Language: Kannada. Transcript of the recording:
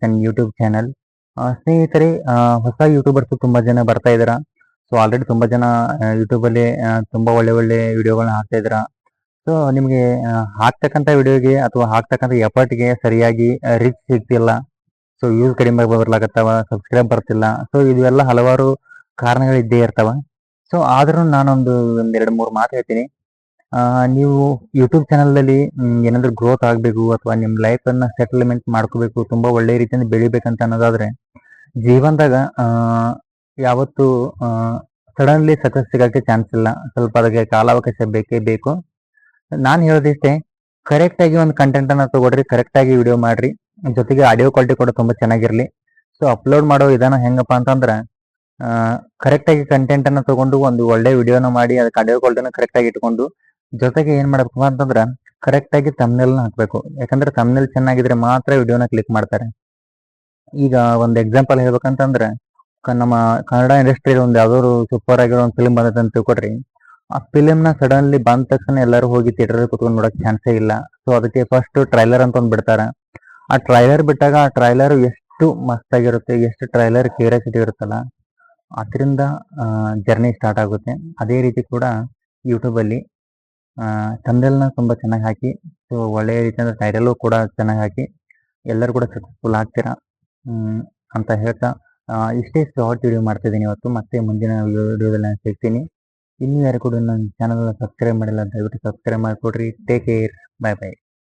ನನ್ನ ಯೂಟ್ಯೂಬ್ ಚಾನಲ್. ಸ್ನೇಹಿತರೆ, ಹೊಸ ಯೂಟ್ಯೂಬರ್ಸ್ ತುಂಬಾ ಜನ ಬರ್ತಾ ಇದ್ದೀರಾ. ಸೊ ಆಲ್ರೆಡಿ ತುಂಬಾ ಜನ ಯೂಟ್ಯೂಬಲ್ಲಿ ತುಂಬಾ ಒಳ್ಳೆ ಒಳ್ಳೆ ವಿಡಿಯೋಗಳನ್ನ ಹಾಕ್ತಾ ಇದ್ದೀರಾ. ಸೊ ನಿಮಗೆ ಹಾಕ್ತಕ್ಕಂಥ ವಿಡಿಯೋಗೆ ಅಥವಾ ಹಾಕ್ತಕ್ಕಂಥ ಎಫರ್ಟ್ಗೆ ಸರಿಯಾಗಿ ರೀಚ್ ಸಿಗ್ತಿಲ್ಲ. ಸೊ ವ್ಯೂಸ್ ಕಡಿಮೆ ಬರ್ಲಾಗತ್ತವ, ಸಬ್ಸ್ಕ್ರೈಬ್ ಬರ್ತಿಲ್ಲ. ಸೊ ಇವೆಲ್ಲ ಹಲವಾರು ಕಾರಣಗಳು ಇದ್ದೇ ಇರ್ತಾವ. ಸೊ ಆದ್ರೂ ನಾನೊಂದು ಎರಡು ಮೂರು ಮಾತು ಹೇಳ್ತೀನಿ. ನೀವು ಯೂಟ್ಯೂಬ್ ಚಾನಲ್ನಲ್ಲಿ ಏನಾದರೂ ಗ್ರೋತ್ ಆಗಬೇಕು ಅಥವಾ ನಿಮ್ಮ ಲೈಫನ್ನು ಸೆಟಲ್ಮೆಂಟ್ ಮಾಡ್ಕೋಬೇಕು, ತುಂಬ ಒಳ್ಳೆ ರೀತಿಯಿಂದ ಬೆಳಿಬೇಕಂತ ಅನ್ನೋದಾದ್ರೆ ಜೀವನದಾಗ ಯಾವತ್ತು ಸಡನ್ಲಿ ಸಕ್ಸಸ್ ಸಿಗೋಕ್ಕೆ ಚಾನ್ಸ್ ಇಲ್ಲ. ಸ್ವಲ್ಪ ಅದಕ್ಕೆ ಕಾಲಾವಕಾಶ ಬೇಕೇ ಬೇಕು. ನಾನು ಹೇಳೋದಿಷ್ಟೇ, ಕರೆಕ್ಟಾಗಿ ಒಂದು ಕಂಟೆಂಟನ್ನು ತೊಗೊಳ್ರಿ, ಕರೆಕ್ಟಾಗಿ ವಿಡಿಯೋ ಮಾಡಿರಿ, ಜೊತೆಗೆ ಆಡಿಯೋ ಕ್ವಾಲಿಟಿ ಕೂಡ ತುಂಬ ಚೆನ್ನಾಗಿರಲಿ. ಸೊ ಅಪ್ಲೋಡ್ ಮಾಡೋ ವಿಧಾನ ಹೆಂಗಪ್ಪ ಅಂತಂದ್ರೆ, ಕರೆಕ್ಟಾಗಿ ಕಂಟೆಂಟನ್ನು ತೊಗೊಂಡು ಒಂದು ಒಳ್ಳೆ ವಿಡಿಯೋನ ಮಾಡಿ ಅದಕ್ಕೆ ಆಡಿಯೋ ಕ್ವಾಲಿಟಿನ ಕರೆಕ್ಟಾಗಿ ಇಟ್ಕೊಂಡು, ಜೊತೆಗೆ ಏನು ಮಾಡಬೇಕು ಅಂತಂದ್ರೆ ಕರೆಕ್ಟಾಗಿ ತಮ್ನೆಲ್ನ ಹಾಕಬೇಕು. ಯಾಕಂದ್ರೆ ತಮ್ನೆಲ್ ಚೆನ್ನಾಗಿದ್ರೆ ಮಾತ್ರ ವಿಡಿಯೋನ ಕ್ಲಿಕ್ ಮಾಡ್ತಾರೆ. ಈಗ ಒಂದು ಎಕ್ಸಾಂಪಲ್ ಹೇಳ್ಬೇಕಂತಂದ್ರೆ, ನಮ್ಮ ಕನ್ನಡ ಇಂಡಸ್ಟ್ರಿಯಲ್ಲಿ ಒಂದು ಯಾವ್ದಾದ್ರು ಸೂಪರ್ ಆಗಿರೋ ಒಂದು ಫಿಲ್ಮ್ ಬಂದೈತೆ ಅಂತ ತಿಳ್ಕೊಡ್ರಿ. ಆ ಫಿಲಿಮ್ನ ಸಡನ್ಲಿ ಬಂದ ತಕ್ಷಣ ಎಲ್ಲರೂ ಹೋಗಿ ಥಿಯೇಟರ್ ಕುತ್ಕೊಂಡು ನೋಡೋಕೆ ಚಾನ್ಸೇ ಇಲ್ಲ. ಸೊ ಅದಕ್ಕೆ ಫಸ್ಟ್ ಟ್ರೈಲರ್ ಅಂತ ಒಂದು ಬಿಡ್ತಾರೆ. ಆ ಟ್ರೈಲರ್ ಬಿಟ್ಟಾಗ ಆ ಟ್ರೈಲರ್ ಎಷ್ಟು ಮಸ್ತಾಗಿರುತ್ತೆ, ಎಷ್ಟು ಟ್ರೈಲರ್ ಕ್ಯೂರಿಯಾಸಿಟಿ ಇರುತ್ತಲ್ಲ, ಅದರಿಂದ ಜರ್ನಿ ಸ್ಟಾರ್ಟ್ ಆಗುತ್ತೆ. ಅದೇ ರೀತಿ ಕೂಡ ಯೂಟ್ಯೂಬಲ್ಲಿ ಥಂಬ್ನೇಲ್ನ ತುಂಬ ಚೆನ್ನಾಗಿ ಹಾಕಿ, ಸೊ ಒಳ್ಳೆಯ ರೀತಿಯಿಂದ ಟೈಟಲು ಕೂಡ ಚೆನ್ನಾಗಿ ಹಾಕಿ ಎಲ್ಲರೂ ಕೂಡ ಸಕ್ಸಸ್ಫುಲ್ ಆಗ್ತೀರಾ ಅಂತ ಹೇಳ್ತಾ ಇಷ್ಟೇ ಶಾರ್ಟ್ ವಿಡಿಯೋ ಮಾಡ್ತಿದ್ದೀನಿ ಇವತ್ತು. ಮತ್ತೆ ಮುಂದಿನ ವಿಡಿಯೋದಲ್ಲಿ ನಾನು ಸಿಗ್ತೀನಿ. ಇನ್ನೂ ಯಾರು ಕೂಡ ನನ್ನ ಚಾನಲ್ನ ಸಬ್ಸ್ಕ್ರೈಬ್ ಮಾಡಿಲ್ಲ, ದಯವಿಟ್ಟು ಸಬ್ಸ್ಕ್ರೈಬ್ ಮಾಡಿಕೊಡ್ರಿ. ಟೇಕ್ ಕೇರ್, ಬಾಯ್ ಬಾಯ್.